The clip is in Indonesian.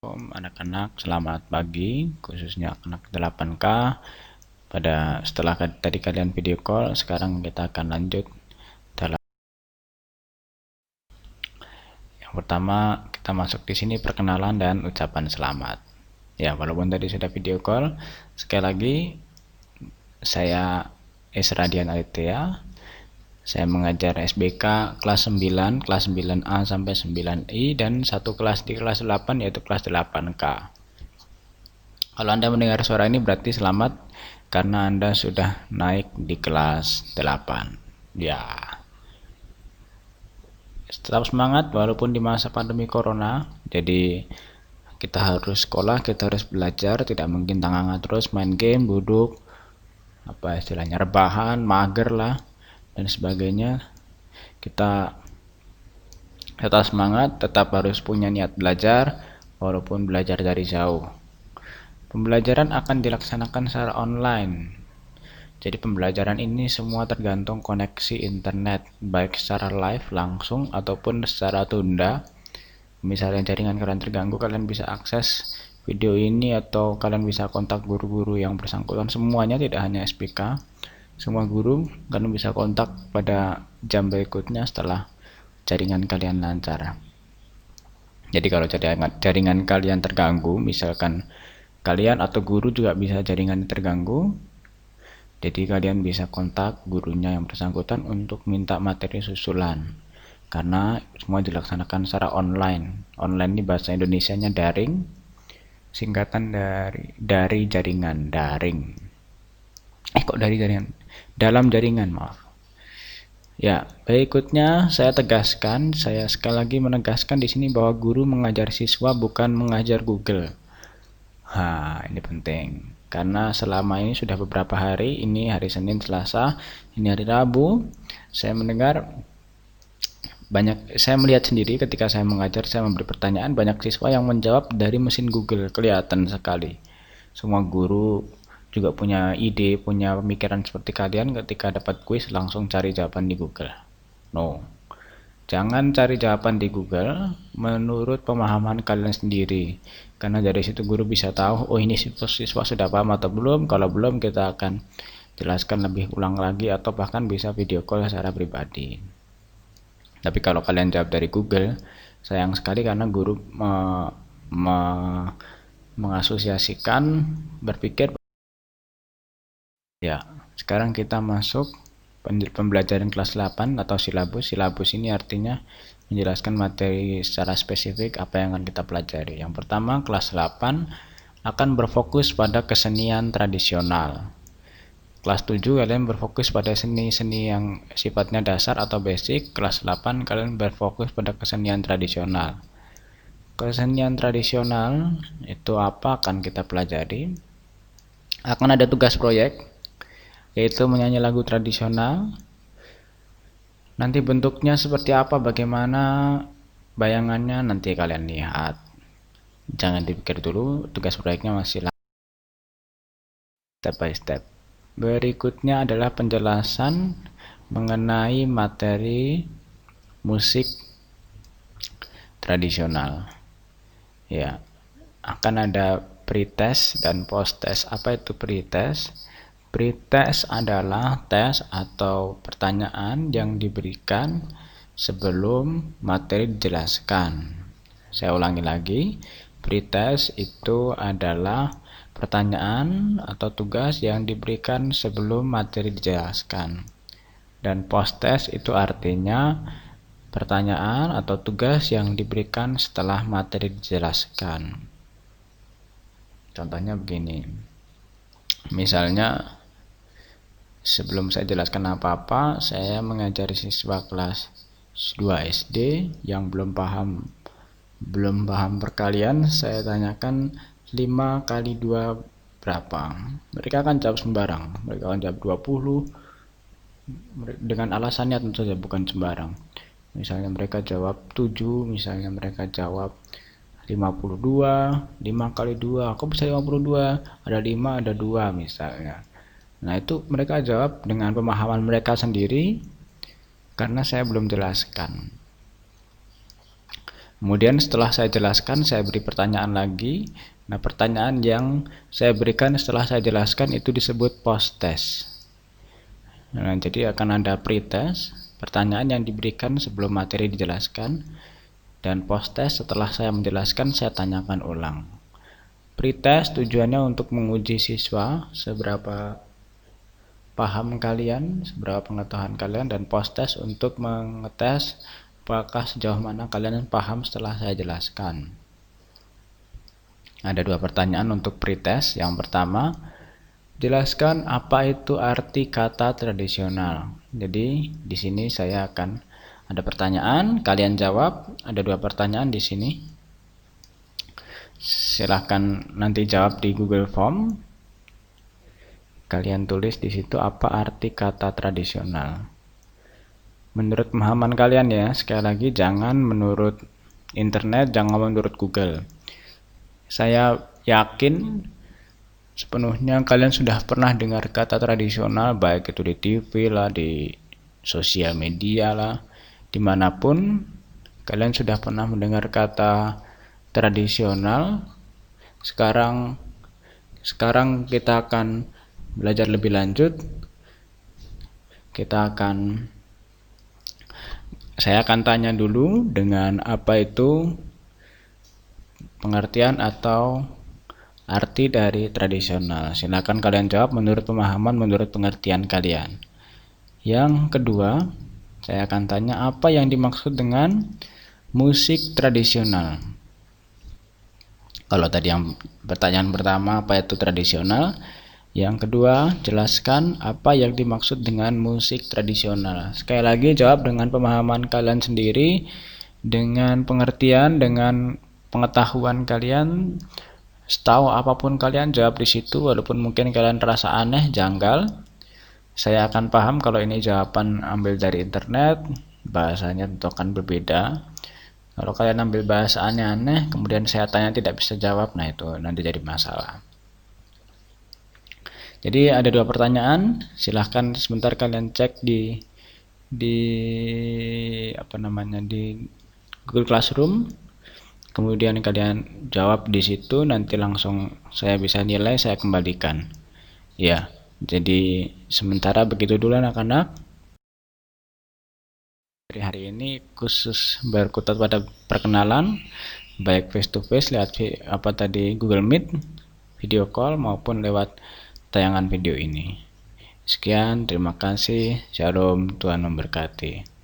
Assalamualaikum anak-anak, selamat pagi, khususnya anak 8K. Setelah tadi kalian video call, sekarang kita akan lanjut dalam yang pertama. Kita masuk di sini perkenalan dan ucapan selamat. Ya, walaupun tadi sudah video call, sekali lagi saya Esra Dian Aditya. Saya mengajar SBK kelas 9, kelas 9A sampai 9I, dan satu kelas di kelas 8 yaitu kelas 8K. Kalau Anda mendengar suara ini berarti selamat karena Anda sudah naik di kelas 8. Ya. Tetap semangat walaupun di masa pandemi corona. Jadi kita harus sekolah, kita harus belajar, tidak mungkin tangan terus main game, duduk, apa istilahnya, rebahan, mager lah dan sebagainya. Kita tetap semangat, tetap harus punya niat belajar walaupun belajar dari jauh. Pembelajaran akan dilaksanakan secara online. Jadi pembelajaran ini semua tergantung koneksi internet, baik secara live langsung ataupun secara tunda. Misalnya jaringan kalian terganggu, kalian bisa akses video ini atau kalian bisa kontak guru-guru yang bersangkutan. Semuanya, tidak hanya SPK, semua guru kalian bisa kontak pada jam berikutnya setelah jaringan kalian lancar. Jadi kalau jaringan kalian terganggu, misalkan kalian atau guru juga bisa jaringan terganggu, jadi kalian bisa kontak gurunya yang bersangkutan untuk minta materi susulan, karena semua dilaksanakan secara online. Online ini bahasa Indonesianya daring, singkatan dari jaringan, daring. Dari jaringan? Dalam jaringan, maaf. Ya, berikutnya saya sekali lagi menegaskan di sini bahwa guru mengajar siswa bukan mengajar Google. Ini penting karena selama ini sudah beberapa hari, ini hari Senin, Selasa, ini hari Rabu, saya melihat sendiri ketika saya mengajar, saya memberi pertanyaan, banyak siswa yang menjawab dari mesin Google. Kelihatan sekali. Semua guru juga punya ide, punya pemikiran seperti kalian. Ketika dapat kuis langsung cari jawaban di Google. No, jangan cari jawaban di Google menurut pemahaman kalian sendiri, karena dari situ guru bisa tahu, oh ini siswa sudah paham atau belum. Kalau belum, kita akan jelaskan lebih ulang lagi atau bahkan bisa video call secara pribadi. Tapi kalau kalian jawab dari Google, sayang sekali karena guru mengasosiasikan berpikir. Ya, sekarang kita masuk pembelajaran kelas 8 atau silabus. Silabus ini artinya menjelaskan materi secara spesifik apa yang akan kita pelajari. Yang pertama, kelas 8 akan berfokus pada kesenian tradisional. Kelas 7 kalian berfokus pada seni-seni yang sifatnya dasar atau basic. Kelas 8 kalian berfokus pada kesenian tradisional. Kesenian tradisional itu apa akan kita pelajari? Akan ada tugas proyek, yaitu menyanyi lagu tradisional. Nanti bentuknya seperti apa, bagaimana bayangannya, nanti kalian lihat. Jangan dipikir dulu, tugas proyeknya masih step by step. Berikutnya adalah penjelasan mengenai materi musik tradisional. Ya, akan ada pretest dan posttest. Apa itu pretest? Pretest adalah tes atau pertanyaan yang diberikan sebelum materi dijelaskan. Saya ulangi lagi, pretest itu adalah pertanyaan atau tugas yang diberikan sebelum materi dijelaskan. Dan posttest itu artinya pertanyaan atau tugas yang diberikan setelah materi dijelaskan. Contohnya begini. Misalnya, sebelum saya jelaskan apa-apa, saya mengajari siswa kelas 2 SD yang belum paham perkalian, saya tanyakan 5 kali 2 berapa. Mereka akan jawab sembarang. Mereka akan jawab 20 dengan alasannya tentu saja bukan sembarang. Misalnya mereka jawab 7, misalnya mereka jawab 52, 5 kali 2, kok bisa 52? Ada 5, ada 2 misalnya. Nah, itu mereka jawab dengan pemahaman mereka sendiri karena saya belum jelaskan. Kemudian setelah saya jelaskan, saya beri pertanyaan lagi. Nah, pertanyaan yang saya berikan setelah saya jelaskan itu disebut post test. Nah, jadi akan ada pre-test, pertanyaan yang diberikan sebelum materi dijelaskan, dan post test setelah saya menjelaskan saya tanyakan ulang. Pre-test tujuannya untuk menguji siswa seberapa paham kalian, seberapa pengetahuan kalian, dan post test untuk mengetes apakah sejauh mana kalian paham setelah saya jelaskan. Ada 2 pertanyaan untuk pretest. Yang pertama, jelaskan apa itu arti kata tradisional. Jadi di sini saya akan ada pertanyaan, kalian jawab. Ada 2 pertanyaan di sini. Silahkan nanti jawab di Google Form. Kalian tulis di situ apa arti kata tradisional. Menurut pemahaman kalian ya, sekali lagi jangan menurut internet, jangan menurut Google. Saya yakin sepenuhnya kalian sudah pernah dengar kata tradisional, baik itu di TV lah, di sosial media lah, dimanapun kalian sudah pernah mendengar kata tradisional. Sekarang kita akan belajar lebih lanjut. Saya akan tanya dulu dengan apa itu pengertian atau arti dari tradisional. Silakan kalian jawab menurut pemahaman, menurut pengertian kalian. Yang kedua, saya akan tanya apa yang dimaksud dengan musik tradisional. Kalau tadi yang pertanyaan pertama apa itu tradisional, yang kedua, jelaskan apa yang dimaksud dengan musik tradisional. Sekali lagi jawab dengan pemahaman kalian sendiri, dengan pengertian, dengan pengetahuan kalian. Setahu apapun kalian jawab di situ, walaupun mungkin kalian terasa aneh, janggal. Saya akan paham kalau ini jawaban ambil dari internet, bahasanya tentu akan berbeda. Kalau kalian ambil bahasa aneh-aneh, kemudian saya tanya tidak bisa jawab, nah itu nanti jadi masalah. Jadi ada 2 pertanyaan, silahkan sebentar kalian cek di Google Classroom, kemudian kalian jawab di situ, nanti langsung saya bisa nilai, saya kembalikan. Ya, jadi sementara begitu dulu anak-anak. Hari ini khusus berkutat pada perkenalan, baik face to face lewat Google Meet, video call maupun lewat tayangan video ini. Sekian, terima kasih. Shalom, Tuhan memberkati.